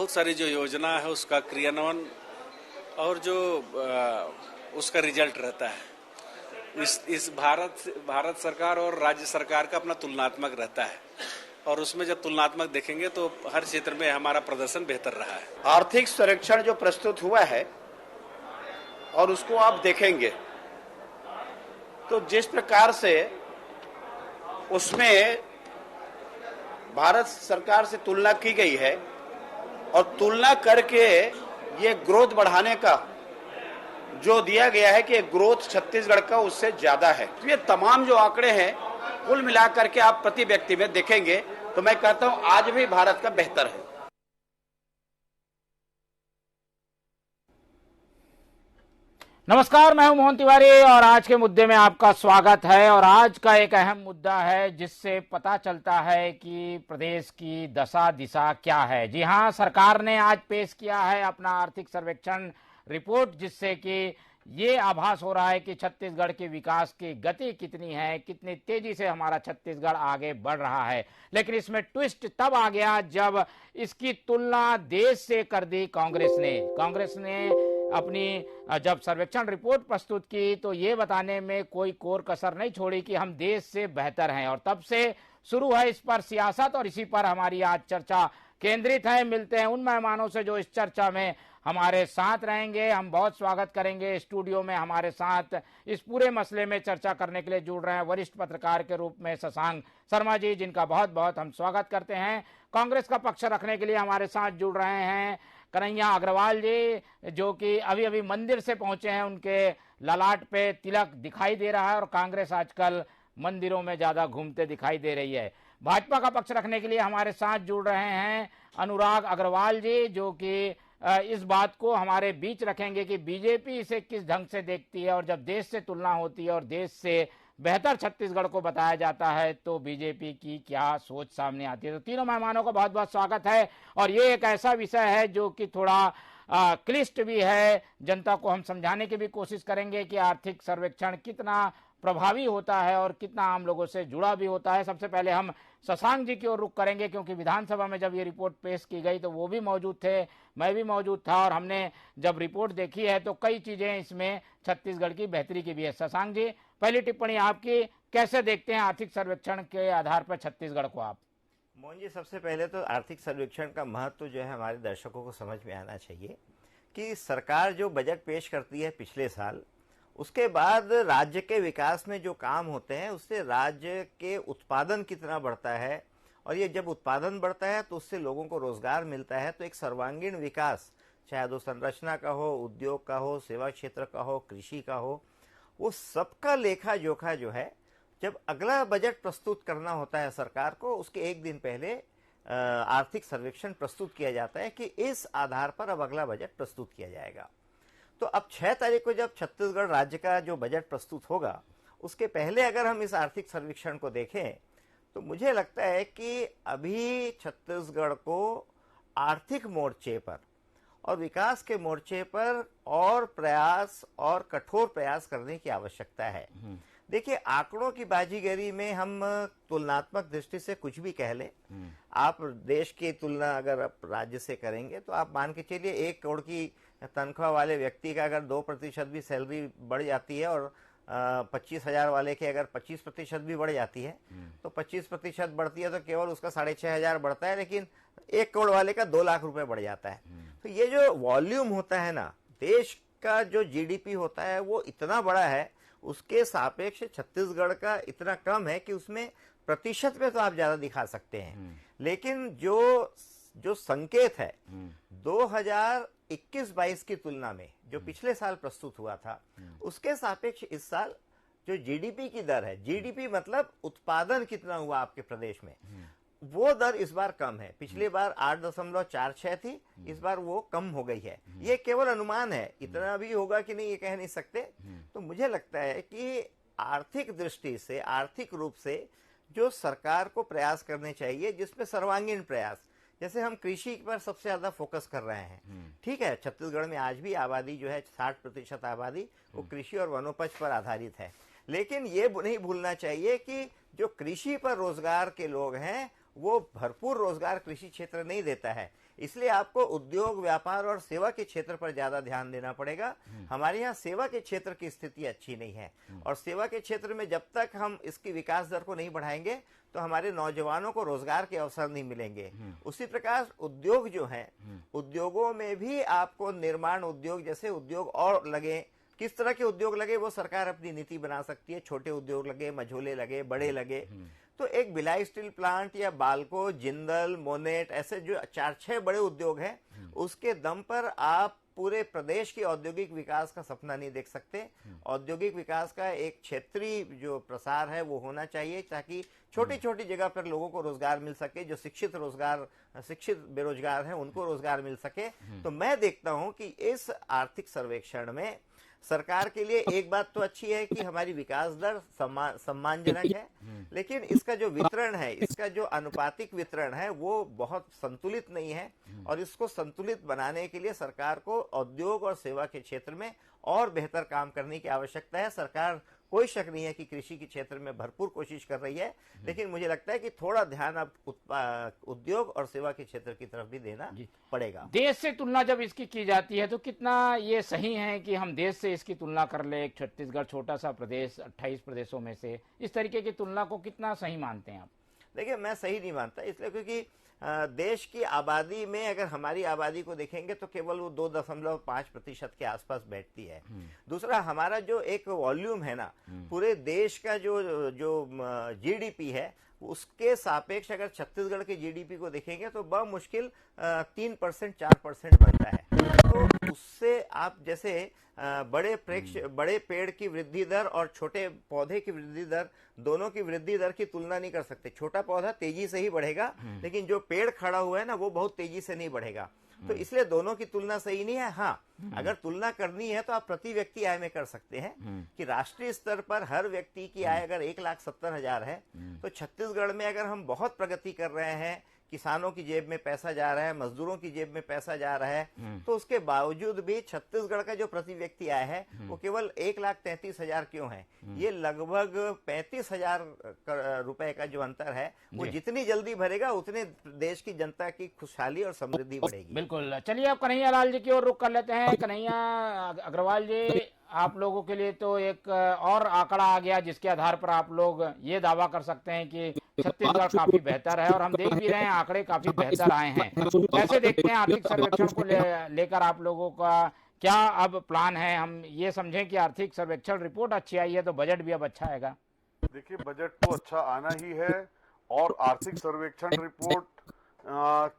बहुत सारी जो योजना है उसका क्रियान्वयन और जो उसका रिजल्ट रहता है, इस भारत सरकार और राज्य सरकार का अपना तुलनात्मक रहता है, और उसमें जब तुलनात्मक देखेंगे तो हर क्षेत्र में हमारा प्रदर्शन बेहतर रहा है। आर्थिक सर्वेक्षण जो प्रस्तुत हुआ है और उसको आप देखेंगे तो जिस प्रकार से उसमें भारत सरकार से तुलना की गई है और तुलना करके ये ग्रोथ बढ़ाने का जो दिया गया है कि ग्रोथ छत्तीसगढ़ का उससे ज्यादा है, तो ये तमाम जो आंकड़े हैं कुल मिलाकर के आप प्रति व्यक्ति में देखेंगे तो मैं कहता हूं आज भी भारत का बेहतर है। नमस्कार, मैं हूं मोहन तिवारी और आज के मुद्दे में आपका स्वागत है। और आज का एक अहम मुद्दा है जिससे पता चलता है कि प्रदेश की दशा दिशा क्या है। जी हां, सरकार ने आज पेश किया है अपना आर्थिक सर्वेक्षण रिपोर्ट, जिससे कि ये आभास हो रहा है कि छत्तीसगढ़ के विकास की गति कितनी है, कितनी तेजी से हमारा छत्तीसगढ़ आगे बढ़ रहा है। लेकिन इसमें ट्विस्ट तब आ गया जब इसकी तुलना देश से कर दी कांग्रेस ने अपनी जब सर्वेक्षण रिपोर्ट प्रस्तुत की तो ये बताने में कोई कोर कसर नहीं छोड़ी कि हम देश से बेहतर हैं। और तब से शुरू है इस पर सियासत और इसी पर हमारी आज चर्चा केंद्रित है। मिलते हैं उन मेहमानों से जो इस चर्चा में हमारे साथ रहेंगे। हम बहुत स्वागत करेंगे स्टूडियो में हमारे साथ इस पूरे मसले में चर्चा करने के लिए जुड़ रहे हैं वरिष्ठ पत्रकार के रूप में शशांक शर्मा जी, जिनका बहुत बहुत हम स्वागत करते हैं। कांग्रेस का पक्ष रखने के लिए हमारे साथ जुड़ रहे हैं कन्हैया अग्रवाल जी, जो कि अभी अभी मंदिर से पहुंचे हैं, उनके ललाट पे तिलक दिखाई दे रहा है और कांग्रेस आजकल मंदिरों में ज्यादा घूमते दिखाई दे रही है। भाजपा का पक्ष रखने के लिए हमारे साथ जुड़ रहे हैं अनुराग अग्रवाल जी, जो कि इस बात को हमारे बीच रखेंगे कि बीजेपी इसे किस ढंग से देखती है और जब देश से तुलना होती है और देश से बेहतर छत्तीसगढ़ को बताया जाता है तो बीजेपी की क्या सोच सामने आती है। तो तीनों मेहमानों का बहुत बहुत स्वागत है। और ये एक ऐसा विषय है जो कि थोड़ा क्लिष्ट भी है, जनता को हम समझाने की भी कोशिश करेंगे कि आर्थिक सर्वेक्षण कितना प्रभावी होता है और कितना आम लोगों से जुड़ा भी होता है। सबसे पहले हम शशांक जी की ओर रुख करेंगे, क्योंकि विधानसभा में जब ये रिपोर्ट पेश की गई तो वो भी मौजूद थे, मैं भी मौजूद था, और हमने जब रिपोर्ट देखी है तो कई चीजें इसमें छत्तीसगढ़ की बेहतरी की भी है। शशांक जी, पहली टिप्पणी आपकी, कैसे देखते हैं आर्थिक सर्वेक्षण के आधार पर छत्तीसगढ़ को आप? मोहन जी, सबसे पहले तो आर्थिक सर्वेक्षण का महत्व जो है हमारे दर्शकों को समझ में आना चाहिए कि सरकार जो बजट पेश करती है पिछले साल, उसके बाद राज्य के विकास में जो काम होते हैं उससे राज्य के उत्पादन कितना बढ़ता है, और ये जब उत्पादन बढ़ता है तो उससे लोगों को रोजगार मिलता है, तो एक सर्वांगीण विकास, चाहे वो संरचना का हो, उद्योग का हो, सेवा क्षेत्र का हो, कृषि का हो, वो सबका लेखा जोखा जो है जब अगला बजट प्रस्तुत करना होता है सरकार को, उसके एक दिन पहले आर्थिक सर्वेक्षण प्रस्तुत किया जाता है कि इस आधार पर अब अगला बजट प्रस्तुत किया जाएगा। तो अब 6 तारीख को जब छत्तीसगढ़ राज्य का जो बजट प्रस्तुत होगा, उसके पहले अगर हम इस आर्थिक सर्वेक्षण को देखें तो मुझे लगता है कि अभी छत्तीसगढ़ को आर्थिक मोर्चे पर और विकास के मोर्चे पर और प्रयास और कठोर प्रयास करने की आवश्यकता है। देखिए, आंकड़ों की बाजीगरी में हम तुलनात्मक दृष्टि से कुछ भी कह लें। आप देश की तुलना अगर आप राज्य से करेंगे तो आप मान के चलिए 1 करोड़ की तनख्वाह वाले व्यक्ति का अगर 2% भी सैलरी बढ़ जाती है और 25,000 वाले के अगर 25% भी बढ़ जाती है तो 25% बढ़ती है तो केवल उसका 6,500 बढ़ता है, लेकिन 1 करोड़ वाले का 2 लाख रुपए बढ़ जाता है। तो ये जो वॉल्यूम होता है ना, देश का जो जीडीपी होता है वो इतना बड़ा है, उसके सापेक्ष छत्तीसगढ़ का इतना कम है कि उसमें प्रतिशत में तो आप ज्यादा दिखा सकते हैं, लेकिन जो संकेत है 2021-22 की तुलना में जो पिछले साल प्रस्तुत हुआ था, उसके सापेक्ष इस साल जो जीडीपी की दर है, जीडीपी मतलब उत्पादन कितना हुआ आपके प्रदेश में, वो दर इस बार कम है। पिछली बार 8.46 थी, इस बार वो कम हो गई है। ये केवल अनुमान है, इतना भी होगा कि नहीं ये कह नहीं सकते। तो मुझे लगता है कि आर्थिक दृष्टि से, आर्थिक रूप से जो सरकार को प्रयास करने चाहिए, जिसमें सर्वांगीण प्रयास, जैसे हम कृषि पर सबसे ज्यादा फोकस कर रहे हैं। ठीक है, छत्तीसगढ़ में आज भी आबादी जो है 60% आबादी वो कृषि और वनोपज पर आधारित है, लेकिन ये नहीं भूलना चाहिए कि जो कृषि पर रोजगार के लोग हैं वो भरपूर रोजगार कृषि क्षेत्र नहीं देता है। इसलिए आपको उद्योग, व्यापार और सेवा के क्षेत्र पर ज्यादा ध्यान देना पड़ेगा। हमारे यहाँ सेवा के क्षेत्र की स्थिति अच्छी नहीं है, और सेवा के क्षेत्र में जब तक हम इसकी विकास दर को नहीं बढ़ाएंगे तो हमारे नौजवानों को रोजगार के अवसर नहीं मिलेंगे। उसी प्रकार उद्योग जो है, उद्योगों में भी आपको निर्माण उद्योग जैसे उद्योग और लगे, किस तरह के उद्योग लगे वो सरकार अपनी नीति बना सकती है। छोटे उद्योग लगे, मझोले लगे, बड़े लगे, तो एक भिलाई स्टील प्लांट या बाल्को, जिंदल, मोनेट, ऐसे जो 4-6 बड़े उद्योग हैं, उसके दम पर आप पूरे प्रदेश के औद्योगिक विकास का सपना नहीं देख सकते। औद्योगिक विकास का एक क्षेत्रीय जो प्रसार है वो होना चाहिए, ताकि छोटी छोटी जगह पर लोगों को रोजगार मिल सके। जो शिक्षित बेरोजगार हैं उनको रोजगार मिल सके। तो मैं देखता हूं कि इस आर्थिक सर्वेक्षण में सरकार के लिए एक बात तो अच्छी है कि हमारी विकास दर सम्मानजनक है, लेकिन इसका जो वितरण है, इसका जो अनुपातिक वितरण है वो बहुत संतुलित नहीं है। और इसको संतुलित बनाने के लिए सरकार को उद्योग और सेवा के क्षेत्र में और बेहतर काम करने की आवश्यकता है। सरकार, कोई शक नहीं है कि कृषि के क्षेत्र में भरपूर कोशिश कर रही है, लेकिन मुझे लगता है कि थोड़ा ध्यान अब उद्योग और सेवा के क्षेत्र की तरफ भी देना पड़ेगा। देश से तुलना जब इसकी की जाती है तो कितना ये सही है कि हम देश से इसकी तुलना कर ले? एक छत्तीसगढ़ छोटा सा प्रदेश 28 प्रदेशों में से, इस तरीके की तुलना को कितना सही मानते हैं आप? देखिए, मैं सही नहीं मानता, इसलिए क्योंकि देश की आबादी में अगर हमारी आबादी को देखेंगे तो केवल वो 2.5% के आसपास बैठती है। दूसरा, हमारा जो एक वॉल्यूम है ना, पूरे देश का जो जीडीपी है, उसके सापेक्ष अगर छत्तीसगढ़ के जीडीपी को देखेंगे तो बमुश्किल 3% 4% बनता है। तो उससे आप जैसे बड़े पेड़ की वृद्धि दर और छोटे पौधे की वृद्धि दर, दोनों की वृद्धि दर की तुलना नहीं कर सकते। छोटा पौधा तेजी से ही बढ़ेगा, लेकिन जो पेड़ खड़ा हुआ है ना, वो बहुत तेजी से नहीं बढ़ेगा। तो इसलिए दोनों की तुलना सही नहीं है। हाँ, अगर तुलना करनी है तो आप प्रति व्यक्ति आय में कर सकते हैं कि राष्ट्रीय स्तर पर हर व्यक्ति की आय अगर 1,70,000 है, तो छत्तीसगढ़ में अगर हम बहुत प्रगति कर रहे हैं, किसानों की जेब में पैसा जा रहा है, मजदूरों की जेब में पैसा जा रहा है, तो उसके बावजूद भी छत्तीसगढ़ का जो प्रति व्यक्ति आय है वो केवल 1,33,000 क्यों है? ये लगभग 35,000 रुपए का जो अंतर है, वो जितनी जल्दी भरेगा उतने देश की जनता की खुशहाली और समृद्धि बढ़ेगी। बिल्कुल। चलिए, अब कन्हैया लाल जी की ओर रुख कर लेते हैं। कन्हैया अग्रवाल जी, आप लोगों के लिए तो एक और आंकड़ा आ गया जिसके आधार पर आप लोग ये दावा कर सकते हैं कि छत्तीसगढ़ काफी बेहतर है, और हम देख भी रहे हैं आंकड़े काफी बेहतर आए हैं। कैसे देखते हैं आर्थिक सर्वेक्षण को लेकर आप लोगों का क्या अब प्लान है? हम ये समझें कि आर्थिक सर्वेक्षण रिपोर्ट अच्छी आई है तो बजट भी अब अच्छा आएगा। देखिए, बजट तो अच्छा आना ही है, और आर्थिक सर्वेक्षण रिपोर्ट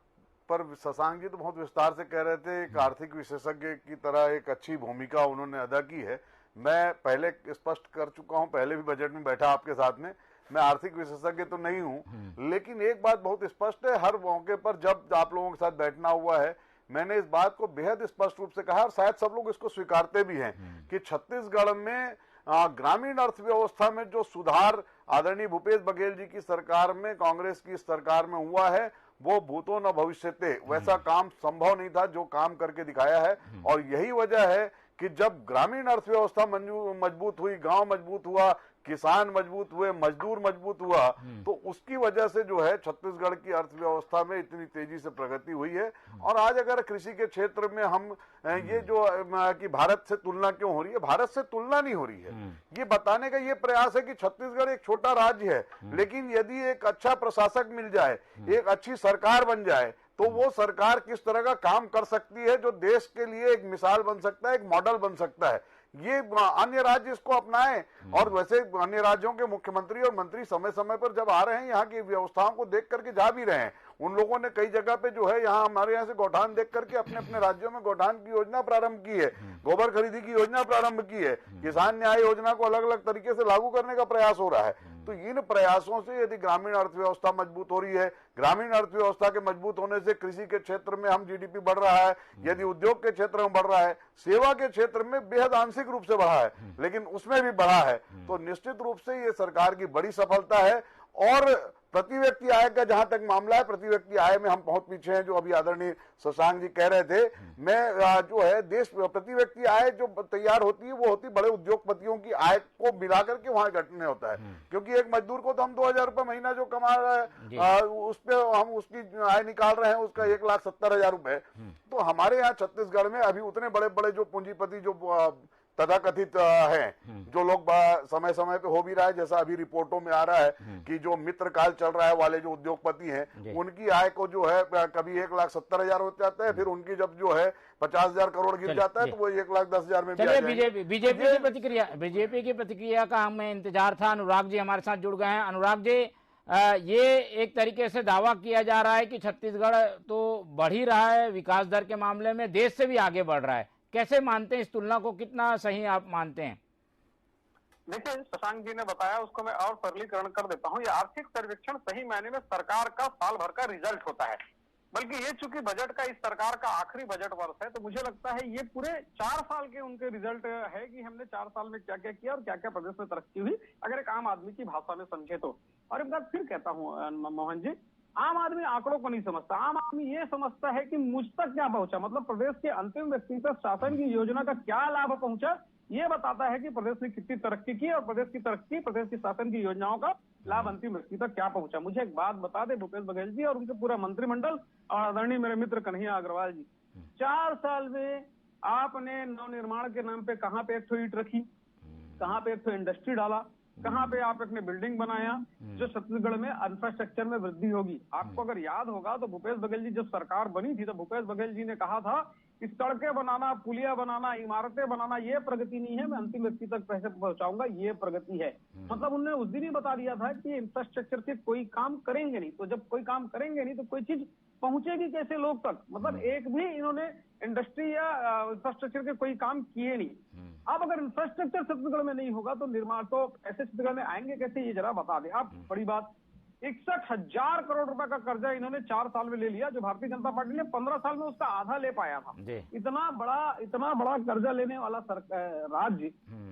पर शशांक जी तो बहुत विस्तार से कह रहे थे। एक आर्थिक विशेषज्ञ की तरह एक अच्छी भूमिका उन्होंने अदा की है। मैं पहले स्पष्ट कर चुका हूं, पहले भी बजट में बैठा आपके साथ में, मैं आर्थिक विशेषज्ञ तो नहीं हूं, लेकिन एक बात बहुत स्पष्ट है, हर मौके पर जब आप लोगों के साथ बैठना हुआ है, मैंने इस बात को बेहद स्पष्ट रूप से कहा, और शायद सब लोग इसको स्वीकारते भी हैं कि छत्तीसगढ़ में ग्रामीण अर्थव्यवस्था में जो सुधार आदरणीय भूपेश बघेल जी की सरकार में, कांग्रेस की सरकार में हुआ है, वो भूतो न भविष्यते, वैसा काम संभव नहीं था जो काम करके दिखाया है। और यही वजह है कि जब ग्रामीण अर्थव्यवस्था मजबूत हुई, गांव मजबूत हुआ, किसान मजबूत हुए, मजदूर मजबूत हुआ, तो उसकी वजह से जो है छत्तीसगढ़ की अर्थव्यवस्था में इतनी तेजी से प्रगति हुई है। और आज अगर कृषि के क्षेत्र में हम ये जो कि भारत से तुलना क्यों हो रही है, भारत से तुलना नहीं हो रही है, ये बताने का ये प्रयास है कि छत्तीसगढ़ एक छोटा राज्य है, लेकिन यदि एक अच्छा प्रशासक मिल जाए, एक अच्छी सरकार बन जाए, तो वो सरकार किस तरह का काम कर सकती है जो देश के लिए एक मिसाल बन सकता है, एक मॉडल बन सकता है। ये अन्य राज्य इसको अपनाएं, और वैसे अन्य राज्यों के मुख्यमंत्री और मंत्री समय समय पर जब आ रहे हैं, यहाँ की व्यवस्थाओं को देख करके जा भी रहे हैं। उन लोगों ने कई जगह पे जो है यहाँ हमारे यहाँ से गौठान देख करके अपने अपने राज्यों में गौठान की योजना प्रारंभ की है, गोबर खरीदी की योजना प्रारंभ की है, किसान न्याय योजना को अलग अलग तरीके से लागू करने का प्रयास हो रहा है। तो इन प्रयासों से यदि ग्रामीण अर्थव्यवस्था मजबूत हो रही है, ग्रामीण अर्थव्यवस्था के मजबूत होने से कृषि के क्षेत्र में हम जीडीपी बढ़ रहा है, यदि उद्योग के क्षेत्र में बढ़ रहा है, सेवा के क्षेत्र में बेहद आंशिक रूप से बढ़ा है, लेकिन उसमें भी बढ़ा है, तो निश्चित रूप से ये सरकार की बड़ी सफलता है। और प्रति व्यक्ति आय का जहां तक मामला है, प्रति व्यक्ति आय में हम बहुत पीछे हैं, जो अभी आदरणीय शशांक जी कह रहे थे। मैं जो है देश प्रति व्यक्ति आय जो तैयार होती है वो होती बड़े उद्योगपतियों की आय को मिलाकर के वहां घटने होता है, क्योंकि एक मजदूर को तो हम 2000 रुपए महीना जो कमा रहा है उस पे हम उसकी आय निकाल रहे हैं उसका 1,70,000 रुपए। तो हमारे यहाँ छत्तीसगढ़ में अभी उतने बड़े बड़े जो पूंजीपति जो तथाकथित हैं, जो लोग समय समय पे हो भी रहा है, जैसा अभी रिपोर्टों में आ रहा है कि जो मित्र काल चल रहा है वाले जो उद्योगपति हैं उनकी आय को जो है कभी 1,70,000 हो जाता है, फिर उनकी जब जो है 50,000 करोड़ गिर जाता है तो वो 1,10,000 में भी आ जाएंगे। बीजेपी की प्रतिक्रिया का हमें इंतजार था। अनुराग जी हमारे साथ जुड़ गए हैं। अनुराग जी, ये एक तरीके से दावा किया जा रहा है कि छत्तीसगढ़ तो बढ़ ही रहा है विकास दर के मामले में, देश से भी आगे बढ़ रहा है। कैसे मानते हैं इस तुलना को, कितना सही आप मानते हैं? देखिए, शशांक जी ने बताया उसको मैं और सरलीकरण कर देता हूँ। ये आर्थिक सर्वेक्षण सही मायने में सरकार का साल भर का रिजल्ट होता है, बल्कि ये चूंकि बजट का इस सरकार का आखिरी बजट वर्ष है, तो मुझे लगता है ये पूरे 4 साल के उनके रिजल्ट है कि हमने 4 साल में क्या क्या किया और क्या क्या प्रदेश में तरक्की हुई, अगर एक आम आदमी की भाषा में समझे तो। और एक बात फिर कहता हूँ मोहन जी, आम आदमी आंकड़ों को नहीं समझता, आम आदमी ये समझता है कि मुझ तक क्या पहुंचा, मतलब प्रदेश के अंतिम व्यक्ति तक शासन की योजना का क्या लाभ पहुंचा, ये बताता है कि प्रदेश ने कितनी तरक्की की और प्रदेश की तरक्की, प्रदेश की शासन की योजनाओं का लाभ अंतिम व्यक्ति तक क्या पहुंचा। मुझे एक बात बता दे भूपेश बघेल जी और उनके पूरा मंत्रिमंडल और आदरणीय मेरे मित्र कन्हैया अग्रवाल जी, 4 साल में आपने नवनिर्माण के नाम पे कहाँ पे एक तो ईंट रखी, कहाँ पे एक तो इंडस्ट्री डाला, कहाँ पे आप अपने बिल्डिंग बनाया जो छत्तीसगढ़ में इंफ्रास्ट्रक्चर में वृद्धि होगी। आपको अगर याद होगा तो भूपेश बघेल जी जब सरकार बनी थी तो भूपेश बघेल जी ने कहा था कि सड़कें बनाना, पुलिया बनाना, इमारतें बनाना ये प्रगति नहीं है, मैं अंतिम व्यक्ति तक पैसे पहुंचाऊंगा, ये प्रगति है। मतलब उन्होंने उस दिन ही बता दिया था कि इंफ्रास्ट्रक्चर से कोई काम करेंगे नहीं, तो जब कोई काम करेंगे नहीं तो कोई चीज पहुंचेगी कैसे लोग तक। मतलब एक भी इन्होंने इंडस्ट्री या इंफ्रास्ट्रक्चर के कोई काम किए नहीं। अब अगर इंफ्रास्ट्रक्चर छत्तीसगढ़ में नहीं होगा तो निर्माण तो ऐसे छत्तीसगढ़ में आएंगे कैसे, ये जरा बता दें आप। बड़ी बात, 61,000 करोड़ रुपए का कर्जा इन्होंने 4 साल में ले लिया, जो भारतीय जनता पार्टी ने 15 साल में उसका आधा ले पाया था। इतना बड़ा कर्जा लेने वाला राज्य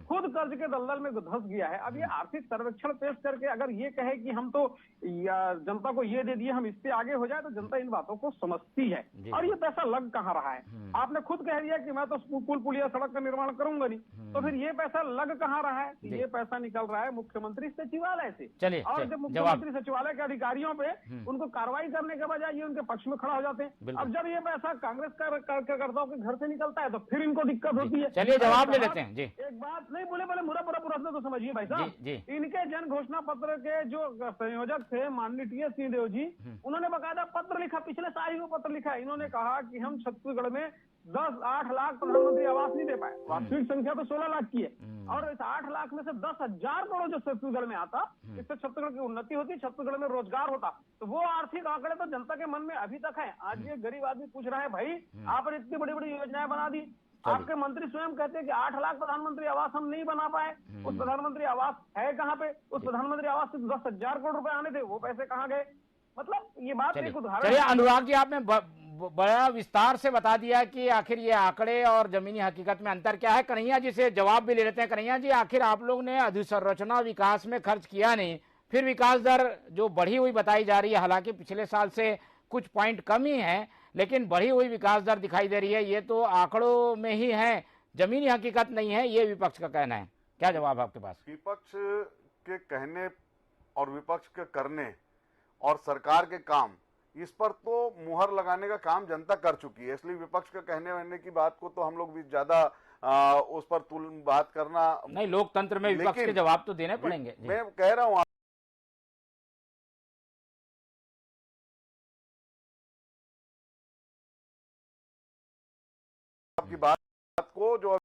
खुद कर्ज के दलदल में धंस गया है। अब ये आर्थिक सर्वेक्षण पेश करके अगर ये कहे कि हम तो जनता को ये दे दिए, हम इससे आगे हो जाए, तो जनता इन बातों को समझती है। और ये पैसा लग कहाँ रहा है, आपने खुद कह दिया कि मैं तो पुल पुलिया सड़क का निर्माण करूंगा नहीं, तो फिर ये पैसा लग कहाँ रहा है? ये पैसा निकल रहा है मुख्यमंत्री सचिवालय से। और जब मुख्यमंत्री सचिवालय के अधिकारियों पे उनको कार्रवाई करने के बजाय ये उनके पक्ष में खड़ा हो जाते हैं। अब जब ये पैसा कांग्रेस कार्यकर्ताओं के घर से निकलता है तो फिर इनको दिक्कत होती है। चलिए जवाब ले लेते हैं जी। एक बात नहीं बोले पूरा तो समझिए भाई साहब, इनके जन घोषणा पत्र के जो संयोजक थे माननीय टी.एस. सिंहदेव जी, उन्होंने बकायदा पत्र लिखा, पिछले साल ही वो पत्र लिखा। इन्होंने कहा कि हम छत्तीसगढ़ में 8 लाख प्रधानमंत्री आवास नहीं दे पाए, वास्तविक संख्या तो 16 लाख की है, और इस 8 लाख में से 10,000 करोड़ जो छत्तीसगढ़ में आता, इससे छत्तीसगढ़ की उन्नति होती, छत्तीसगढ़ में रोजगार होता। तो वो आर्थिक आंकड़े तो जनता के मन में अभी तक है। आज ये गरीब आदमी पूछ रहा है, भाई आपने इतनी बड़ी बड़ी योजनाएं बना दी, आपके मंत्री स्वयं कहते हैं कि 8 लाख प्रधानमंत्री आवास हम नहीं बना पाए। उस प्रधानमंत्री आवास है कहाँ पे? उस प्रधानमंत्री आवास से 10,000 करोड़ रुपए आने थे, वो पैसे कहाँ गए? मतलब ये बात एक उदाहरण। चलिए अनुराग जी, आपने बड़ा विस्तार से बता दिया कि आखिर ये आंकड़े और जमीनी हकीकत में अंतर क्या है। कन्हैया जी से जवाब भी ले लेते हैं। कन्हैया जी, आखिर आप लोग ने अधोसंरचना विकास में खर्च किया नहीं, फिर विकास दर जो बढ़ी हुई बताई जा रही है, हालांकि पिछले साल से कुछ पॉइंट कम ही है, लेकिन बढ़ी हुई विकास दर दिखाई दे रही है। ये तो आंकड़ों में ही है, जमीनी हकीकत नहीं है, ये विपक्ष का कहना है। क्या जवाब आपके पास? विपक्ष के कहने और विपक्ष के करने और सरकार के काम, इस पर तो मुहर लगाने का काम जनता कर चुकी है, इसलिए विपक्ष के कहने वहने की बात को तो हम लोग भी ज्यादा उस पर बात करना नहीं। लोकतंत्र में विपक्ष के जवाब तो देने पड़ेंगे। मैं कह रहा हूँ आपकी बात को, जो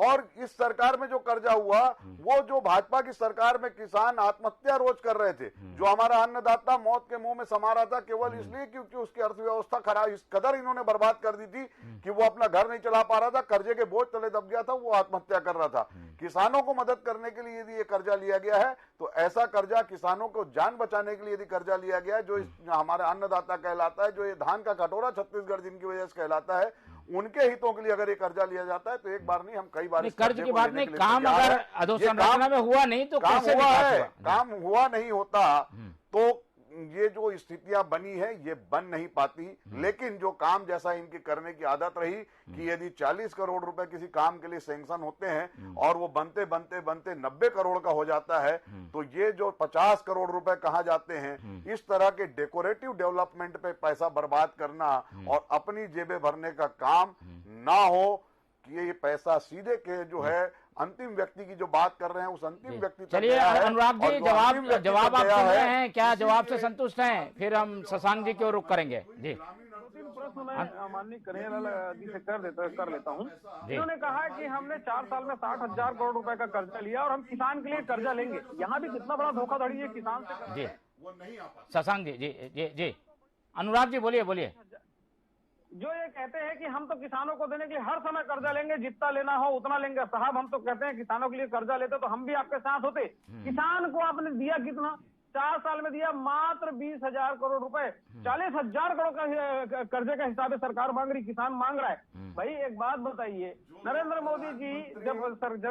और इस सरकार में जो कर्जा हुआ, वो जो भाजपा की सरकार में किसान आत्महत्या रोज कर रहे थे, जो हमारा अन्नदाता मौत के मुंह में समा रहा था केवल इसलिए क्योंकि उसकी अर्थव्यवस्था खराब, इस कदर इन्होंने बर्बाद कर दी थी कि वो अपना घर नहीं चला पा रहा था, कर्जे के बोझ तले दब गया था, वो आत्महत्या कर रहा था। किसानों को मदद करने के लिए यदि ये कर्जा लिया गया है, तो ऐसा कर्जा किसानों को जान बचाने के लिए यदि कर्जा लिया गया है, जो हमारा अन्नदाता कहलाता है, जो ये धान का कटोरा छत्तीसगढ़ जिनकी वजह से कहलाता है, उनके हितों के लिए अगर ये कर्जा लिया जाता है तो एक बार नहीं, हम कई बार इस कर्ज कर्जे की को बात लेने नहीं, के लिए काम तैयार अगर हैं। अधोसंरचना में हुआ नहीं तो काम कैसे हुआ विकास है, होगा? काम हुआ नहीं होता तो ये जो स्थितियां बनी है ये बन नहीं पाती। लेकिन जो काम जैसा इनकी करने की आदत रही कि यदि 40 करोड़ रुपए किसी काम के लिए सैंक्शन होते हैं और वो बनते बनते बनते 90 करोड़ का हो जाता है, तो ये जो 50 करोड़ रुपए कहाँ जाते हैं, इस तरह के डेकोरेटिव डेवलपमेंट पे पैसा बर्बाद करना और अपनी जेबें भरने का काम ना हो, कि ये पैसा सीधे के जो है अंतिम व्यक्ति की जो बात कर रहे हैं उस अंतिम व्यक्ति तक चलिए गया है। अनुराग और जी, जो अंतिम व्यक्ति जवाब तक आप गया सुन रहे है, हैं क्या? जवाब से इसीलिए संतुष्ट हैं? फिर हम शशांक जी की ओर रुख करेंगे। जी, दो तीन प्रश्न मैं माननीय कन्हैयालाल जी से कर लेता हूँ। जी। इन्होंने कहा है कि हमने 4 साल में 60,000 करोड़ रुपए का कर्जा लिया और हम किसान के लिए कर्जा लेंगे। यहाँ भी कितना बड़ा धोखाधड़ी है किसान से। जी, शशांक जी, जी जी जी, अनुराग जी बोलिए बोलिए। जो ये कहते हैं कि हम तो किसानों को देने के लिए हर समय कर्जा लेंगे, जितना लेना हो उतना लेंगे। साहब, हम तो कहते हैं किसानों के लिए कर्जा लेते तो हम भी आपके साथ होते। किसान को आपने दिया कितना? 4 साल में दिया मात्र 20,000 करोड़ रुपए। 40,000 करोड़ का कर्जे का हिसाब सरकार मांग रही, किसान मांग रहा है। भाई एक बात बताइए, नरेंद्र मोदी जी जब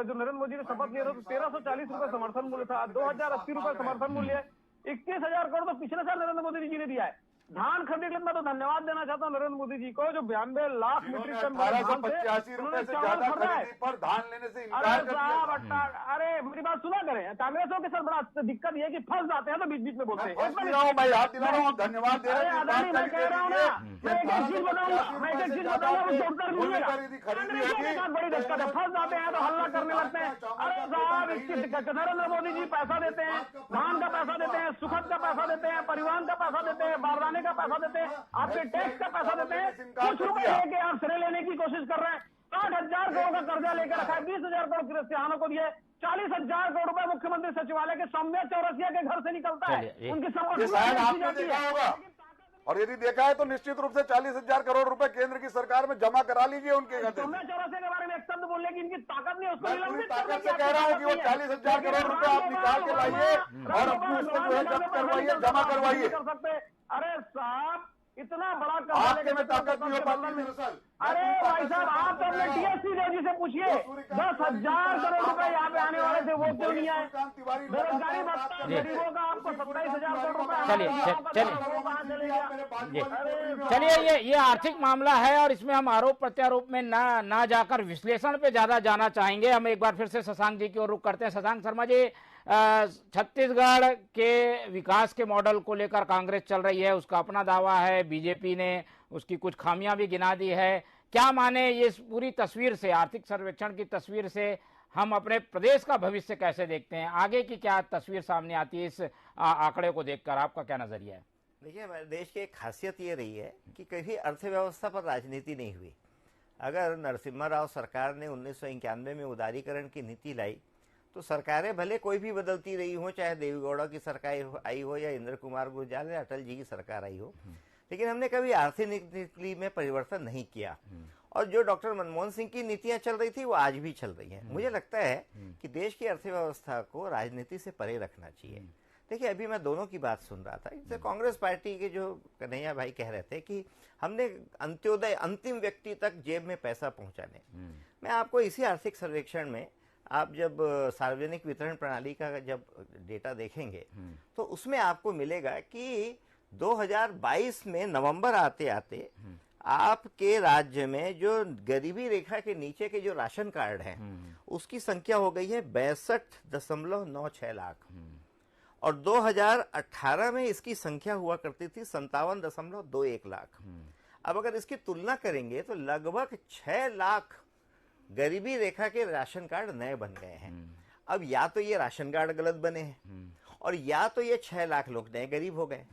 जो नरेंद्र मोदी ने शपथ लिया था तो 1340 रुपए समर्थन मूल्य था, 2080 रुपए समर्थन मूल्य है। 21,000 करोड़ तो पिछले साल नरेंद्र मोदी जी ने दिया है। धान खरीदने के लिए मैं तो धन्यवाद देना चाहता हूँ नरेंद्र मोदी जी को, जो 92 लाख मीट्रिक टन 1885 रुपए से ज्यादा खरीदी पर धान लेने से इनकार अरे कर साहब दिया। अरे मेरी बात सुना करें। कांग्रेसों के साथ बड़ा दिक्कत ये है कि फंस जाते हैं तो बीच बीच में बोलते हैं। फंस नहीं रहा हूं, मैं याद दिला रहा हूं, धन्यवाद दे अरे रहे हैं। अदानी, मैं कह रहा हूँ ना, मैं एक एक चीज बताऊंगा, उसको उत्तर मिलेगा। कांग्रेसियों के साथ बड़ी दिक्कत है, फंस जाते हैं तो हल्ला करने लगते हैं। अरे साहब, इसकी दिक्कत, नरेंद्र मोदी जी पैसा देते हैं, धान का पैसा देते हैं, सुखद का पैसा देते हैं, परिवहन का पैसा देते हैं, बारदाने का पैसा देते हैं, आपके टैक्स का पैसा देते हैं। कुछ रुपए लेके आप श्रेय लेने की कोशिश कर रहे हैं। 60,000 करोड़ का कर्जा लेकर रखा है, 20,000 करोड़ किसानों को दिए, 40,000 करोड़ रुपए मुख्यमंत्री सचिवालय के सौम्या चौरसिया के घर से निकलता है। उनकी ये संपत्ति शायद बेची आपने जाती देखा है। होगा, और यदि देखा है तो निश्चित रूप से 40,000 करोड़ रुपए केंद्र की सरकार में जमा करा लीजिए उनके खाते सौम्या में। चौरसिया के बारे में एक शब्द बोलने की इनकी ताकत नहीं है, उसको मैं पूरी निलंबित ताकत करने से की कह रहा हूं कि वो आपकी ताकत 40,000 नहीं है। करोड़ रुपए आप निकाल के लाइए और अपनी उसको जो है जब्त करवाइए, जमा करवाइए। कर सकते। अरे साहब, इतना बड़ा आपके में ताकत नहीं हो पाती दरअसल। अरे भाई साहब, आप तो अपने टीएससी जी से पूछिए, 10,000 करोड़ रुपए यहाँ पे आने वाले थे, वो क्यों नहीं आए? बेरोजगारी भत्ता गरीबों का आपको 27,000 करोड़ रुपए चलिए, ये आर्थिक मामला है और इसमें हम आरोप प्रत्यारोप में ना जाकर विश्लेषण पे ज्यादा जाना चाहेंगे। हम एक बार फिर से शशांक जी की ओर रुख करते हैं। शशांक शर्मा जी, छत्तीसगढ़ के विकास के मॉडल को लेकर कांग्रेस चल रही है, उसका अपना दावा है, बीजेपी ने उसकी कुछ खामियां भी गिना दी है। क्या माने ये पूरी तस्वीर से, आर्थिक सर्वेक्षण की तस्वीर से हम अपने प्रदेश का भविष्य कैसे देखते हैं? आगे की क्या तस्वीर सामने आती है इस आंकड़े को देखकर? आपका क्या नजरिया है? देखिए, हमारे देश की एक खासियत ये रही है कि कभी अर्थव्यवस्था पर राजनीति नहीं हुई। अगर नरसिम्हा राव सरकार ने 1991 में उदारीकरण की नीति लाई तो सरकारें भले कोई भी बदलती रही हो, चाहे देवेगौड़ा की सरकार आई हो या इंद्र कुमार गुर्जर या अटल जी की सरकार आई हो, लेकिन हमने कभी आर्थिक नीति में परिवर्तन नहीं किया। और जो डॉक्टर मनमोहन सिंह की नीतियां चल रही थी वो आज भी चल रही हैं। मुझे लगता है कि देश की अर्थव्यवस्था को राजनीति से परे रखना चाहिए। देखिए, अभी मैं दोनों की बात सुन रहा था। जैसे कांग्रेस पार्टी के जो कन्हैया भाई कह रहे थे कि हमने अंत्योदय, अंतिम व्यक्ति तक जेब में पैसा पहुंचाने। मैं आपको इसी आर्थिक सर्वेक्षण में, आप जब सार्वजनिक वितरण प्रणाली का जब डेटा देखेंगे तो उसमें आपको मिलेगा कि 2022 में नवंबर आते आते आपके राज्य में जो गरीबी रेखा के नीचे के जो राशन कार्ड हैं उसकी संख्या हो गई है 62.96 लाख, और 2018 में इसकी संख्या हुआ करती थी 57.21 लाख। अब अगर इसकी तुलना करेंगे तो लगभग 6 लाख गरीबी रेखा के राशन कार्ड नए बन गए हैं। अब या तो ये राशन कार्ड गलत बने हैं और या तो ये 6 लाख लोग नए गरीब हो गए।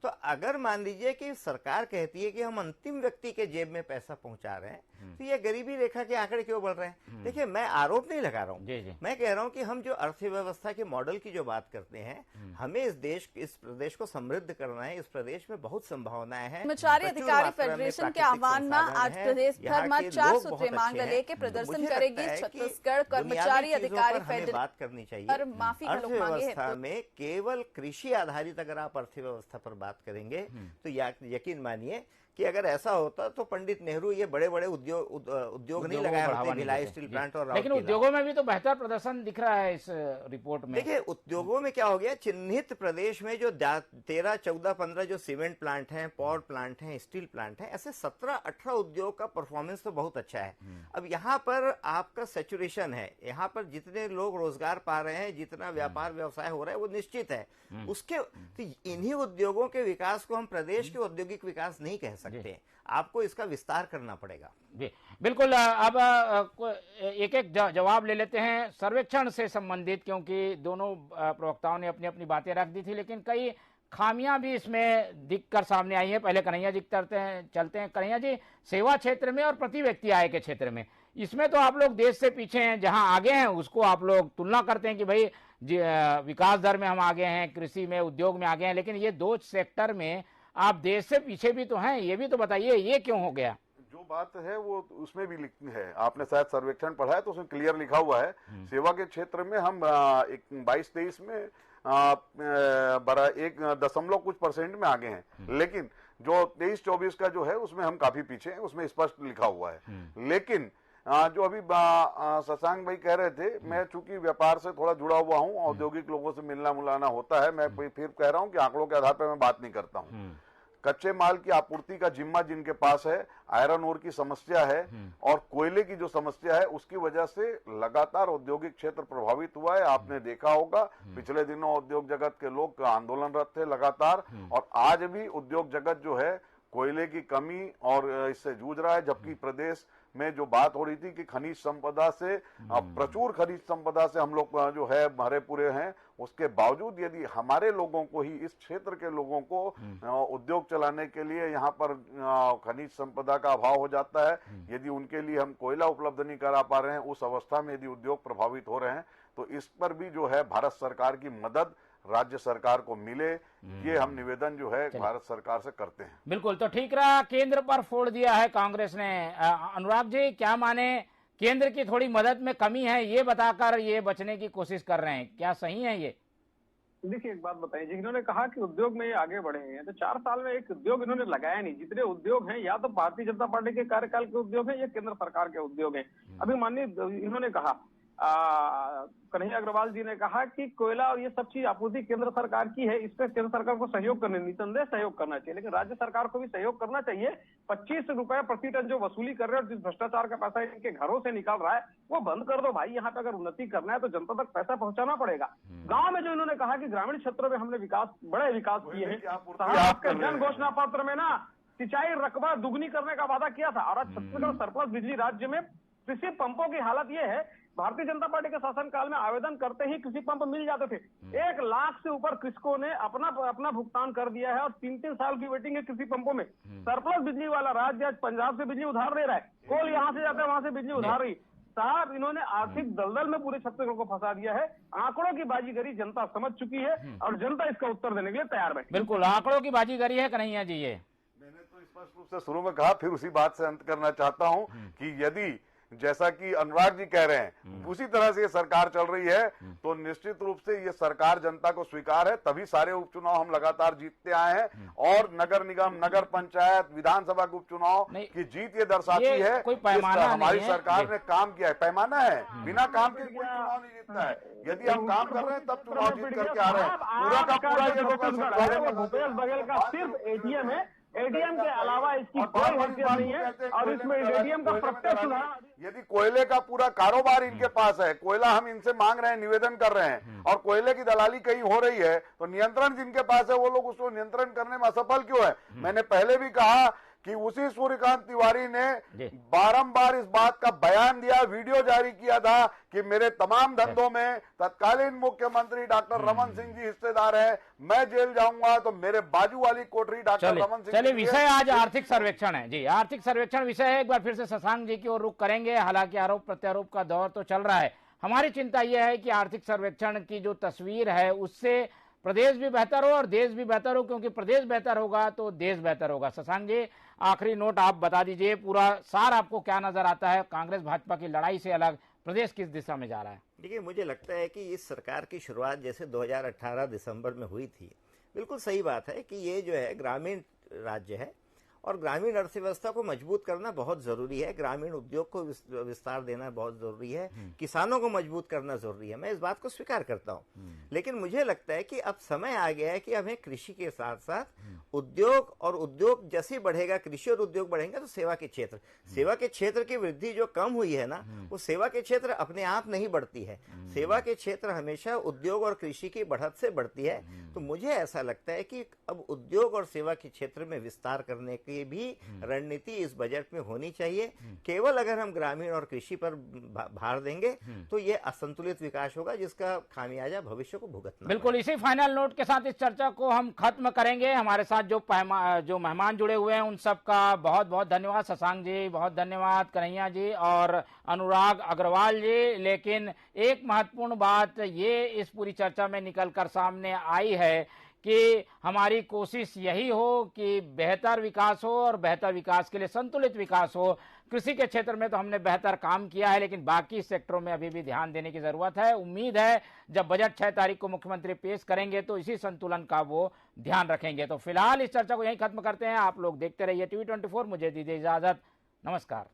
तो अगर मान लीजिए कि सरकार कहती है कि हम अंतिम व्यक्ति के जेब में पैसा पहुंचा रहे हैं, तो ये गरीबी रेखा के आंकड़े क्यों बढ़ रहे हैं? देखिए, मैं आरोप नहीं लगा रहा हूँ, मैं कह रहा हूँ कि हम जो अर्थव्यवस्था के मॉडल की जो बात करते हैं, हमें इस प्रदेश को समृद्ध करना है। इस प्रदेश में बहुत संभावनाएं हैं। कर्मचारी अधिकारी फेडरेशन के आह्वान में आज प्रदेश भर में 4 सूत्रीय मांग लेके प्रदर्शन करेगी छत्तीसगढ़ कर्मचारी अधिकारी फेडरेशन। बात करनी चाहिए पर माफी का लोग मांगे हैं। अर्थव्यवस्था में केवल कृषि आधारित अगर आप अर्थव्यवस्था पर बात करेंगे तो यकीन मानिए कि अगर ऐसा होता तो पंडित नेहरू ये बड़े बड़े उद्योग नहीं लगाए होते, भिलाई स्टील प्लांट और लेकिन उद्योगों में भी तो बेहतर प्रदर्शन दिख रहा है इस रिपोर्ट में। देखिए, उद्योगों में क्या हो गया, चिन्हित प्रदेश में जो 13, 14, 15 जो सीमेंट प्लांट हैं, पावर प्लांट हैं, स्टील प्लांट हैं, ऐसे 17-18 उद्योग का परफॉर्मेंस तो बहुत अच्छा है। अब यहाँ पर आपका सैचुरेशन है, यहाँ पर जितने लोग रोजगार पा रहे हैं, जितना व्यापार व्यवसाय हो रहा है वो निश्चित है। उसके तो इन्हीं उद्योगों के विकास को हम प्रदेश के औद्योगिक विकास नहीं कह सकते, आपको इसका विस्तार करना पड़ेगा। जी बिल्कुल। अब एक एक जवाब ले लेते हैं सर्वेक्षण से संबंधित, क्योंकि दोनों प्रवक्ताओं ने अपनी अपनी बातें रख दी थी, लेकिन कई खामियां भी इसमें दिखकर सामने आई हैं। पहले कन्हैया जी चलते हैं। कन्हैया जी, सेवा क्षेत्र में और प्रति व्यक्ति आय के क्षेत्र में, इसमें तो आप लोग देश से पीछे हैं। जहां आगे हैं उसको आप लोग तुलना करते हैं कि भाई विकास दर में हम आगे हैं, कृषि में, उद्योग में आगे हैं, लेकिन ये 2 सेक्टर में आप देश से पीछे भी तो हैं। ये भी तो बताइए, ये क्यों हो गया? जो बात है वो उसमें भी लिखी है, आपने शायद सर्वेक्षण पढ़ा है तो उसमें क्लियर लिखा हुआ है। सेवा के क्षेत्र में हम 22-23 में 1.कुछ% में आगे हैं, लेकिन जो 23-24 का जो है उसमें हम काफी पीछे हैं, उसमें स्पष्ट लिखा हुआ है। लेकिन जो अभी शशांक भाई कह रहे थे, मैं चूंकि व्यापार से थोड़ा जुड़ा हुआ हूं, औद्योगिक लोगों से मिलना मुलाना होता है, मैं फिर कह रहा हूं कि आंकड़ों के आधार पर मैं बात नहीं करता हूं। कच्चे माल की आपूर्ति का जिम्मा जिनके पास है, आयरन ओर की समस्या है और कोयले की जो समस्या है, उसकी वजह से लगातार औद्योगिक क्षेत्र प्रभावित हुआ है। आपने देखा होगा पिछले दिनों उद्योग जगत के लोग आंदोलनरत थे लगातार, और आज भी उद्योग जगत जो है कोयले की कमी और इससे जूझ रहा है। जबकि प्रदेश में जो बात हो रही थी कि खनिज संपदा से, प्रचुर खनिज संपदा से हम लोग जो है भरे पूरे हैं, उसके बावजूद यदि हमारे लोगों को ही, इस क्षेत्र के लोगों को उद्योग चलाने के लिए यहाँ पर खनिज संपदा का अभाव हो जाता है, यदि उनके लिए हम कोयला उपलब्ध नहीं करा पा रहे हैं, उस अवस्था में यदि उद्योग प्रभावित हो रहे हैं, तो इस पर भी जो है भारत सरकार की मदद राज्य सरकार को मिले, ये हम निवेदन जो है भारत सरकार से करते हैं। बिल्कुल। तो ठीक रहा, केंद्र पर फोड़ दिया है कांग्रेस ने। अनुराग जी, क्या माने, केंद्र की थोड़ी मदद में कमी है ये बताकर ये बचने की कोशिश कर रहे हैं, क्या सही है ये? देखिए, एक बात बताइए, जिन्होंने कहा कि उद्योग में ये आगे बढ़े हैं, तो 4 साल में एक उद्योग इन्होंने लगाया नहीं। जितने उद्योग हैं या तो भारतीय जनता पार्टी के कार्यकाल के उद्योग हैं या केंद्र सरकार के उद्योग हैं। अभी माननीय इन्होंने कहा, कन्हैया अग्रवाल जी ने कहा कि कोयला और ये सब चीज आपूर्ति केंद्र सरकार की है, इस पर केंद्र सरकार को सहयोग करने, निसंदेह सहयोग करना चाहिए, लेकिन राज्य सरकार को भी सहयोग करना चाहिए। 25 रुपए प्रति टन जो वसूली कर रहे हैं और जिस भ्रष्टाचार का पैसा इनके घरों से निकाल रहा है वो बंद कर दो भाई। यहाँ पे अगर उन्नति करना है तो जनता तक पैसा पहुंचाना पड़ेगा। गाँव में जो इन्होंने कहा कि ग्रामीण क्षेत्रों में हमने बड़े विकास किए हैं, आपके जन घोषणा पत्र में ना सिंचाई रकबा दुगनी करने का वादा किया था, और छत्तीसगढ़ सरप्लस बिजली राज्य में कृषि पंपों की हालत ये है, भारतीय जनता पार्टी के शासनकाल में आवेदन करते ही कृषि पंप मिल जाते थे। 1 लाख से ऊपर कृषकों ने अपना भुगतान कर दिया है और 3-3 साल की वेटिंग है कृषि पंपों में। सरप्लस बिजली वाला राज्य आज पंजाब से बिजली उधार दे रहा है, कोल यहाँ से जाता है वहां से बिजली उधार रही। साहब, इन्होंने आर्थिक दलदल में पूरे छत्तीसगढ़ को फंसा दिया है। आंकड़ों की बाजीगरी जनता समझ चुकी है और जनता इसका उत्तर देने के लिए तैयार है। बिल्कुल, आंकड़ों की बाजीगरी है कन्हैया जी। ये मैंने तो स्पष्ट रूप से शुरू में कहा, फिर उसी बात से अंत करना चाहता हूं कि यदि जैसा कि अनुराग जी कह रहे हैं उसी तरह से ये सरकार चल रही है तो निश्चित रूप से ये सरकार जनता को स्वीकार है, तभी सारे उपचुनाव हम लगातार जीतते आए हैं। और नगर निगम, नगर पंचायत, विधानसभा के उपचुनाव की जीत ये दर्शाती है कोई पैमाना हमारी सरकार ने काम किया है। पैमाना है, बिना काम के कोई चुनाव नहीं जीतता है। यदि हम काम कर रहे हैं तब चुनाव जीत करके आ रहे हैं। पूरा का पूरा ये भूपेश बघेल का सिर्फ एटीएम है, एटीएम के अलावा इसकी कोई हैसियत नहीं है और इसमें एटीएम का प्रत्यक्ष सुधार। यदि कोयले का पूरा कारोबार इनके पास है, कोयला हम इनसे मांग रहे हैं, निवेदन कर रहे हैं, और कोयले की दलाली कहीं हो रही है, तो नियंत्रण जिनके पास है वो लोग उसको नियंत्रण करने में असफल क्यों है? मैंने पहले भी कहा कि उसी सूर्यकांत तिवारी ने बारंबार इस बात का बयान दिया, वीडियो जारी किया था कि मेरे तमाम धंधों में तत्कालीन मुख्यमंत्री डॉक्टर रमन सिंह जी हिस्सेदार है, मैं जेल जाऊंगा तो मेरे बाजू वाली कोठरी डॉक्टर रमन सिंह। चलिए, विषय आज आर्थिक सर्वेक्षण है जी, आर्थिक सर्वेक्षण विषय है। एक बार फिर से शशांक जी की ओर रुख करेंगे। हालांकि आरोप प्रत्यारोप का दौर तो चल रहा है, हमारी चिंता यह है कि आर्थिक सर्वेक्षण की जो तस्वीर है उससे प्रदेश भी बेहतर हो और देश भी बेहतर हो, क्योंकि प्रदेश बेहतर होगा तो देश बेहतर होगा। शशांक जी, आखिरी नोट आप बता दीजिए, पूरा सार आपको क्या नजर आता है? कांग्रेस भाजपा की लड़ाई से अलग प्रदेश किस दिशा में जा रहा है? देखिए, मुझे लगता है कि इस सरकार की शुरुआत जैसे 2018 दिसंबर में हुई थी, बिल्कुल सही बात है कि ये जो है ग्रामीण राज्य है और ग्रामीण अर्थव्यवस्था को मजबूत करना बहुत जरूरी है, ग्रामीण उद्योग को विस्तार देना बहुत जरूरी है, किसानों को मजबूत करना जरूरी है। मैं इस बात को स्वीकार करता हूं, लेकिन मुझे लगता है कि अब समय आ गया है कि हमें कृषि के साथ साथ उद्योग, और उद्योग जैसे बढ़ेगा, कृषि और उद्योग बढ़ेंगे तो सेवा के क्षेत्र की वृद्धि जो कम हुई है ना, वो सेवा के क्षेत्र अपने आप नहीं बढ़ती है। सेवा के क्षेत्र हमेशा उद्योग और कृषि की बढ़त से बढ़ती है। तो मुझे ऐसा लगता है कि अब उद्योग और सेवा के क्षेत्र में विस्तार करने की भी रणनीति इस बजट में होनी चाहिए। केवल अगर हम ग्रामीण और कृषि पर भार देंगे तो ये असंतुलित विकास होगा, जिसका खामियाजा भविष्य को भुगतना। बिल्कुल, इसी फाइनल नोट के साथ इस चर्चा को हम खत्म करेंगे। हमारे साथ जो मेहमान जुड़े हुए हैं उन सबका बहुत बहुत धन्यवाद। शशांक जी बहुत धन्यवाद, कन्हैया जी और अनुराग अग्रवाल जी। लेकिन एक महत्वपूर्ण बात ये इस पूरी चर्चा में निकलकर सामने आई है कि हमारी कोशिश यही हो कि बेहतर विकास हो और बेहतर विकास के लिए संतुलित विकास हो। कृषि के क्षेत्र में तो हमने बेहतर काम किया है, लेकिन बाकी सेक्टरों में अभी भी ध्यान देने की जरूरत है। उम्मीद है जब बजट 6 तारीख को मुख्यमंत्री पेश करेंगे तो इसी संतुलन का वो ध्यान रखेंगे। तो फिलहाल इस चर्चा को यहीं खत्म करते हैं। आप लोग देखते रहिए TV24। मुझे दीजिए इजाजत, नमस्कार।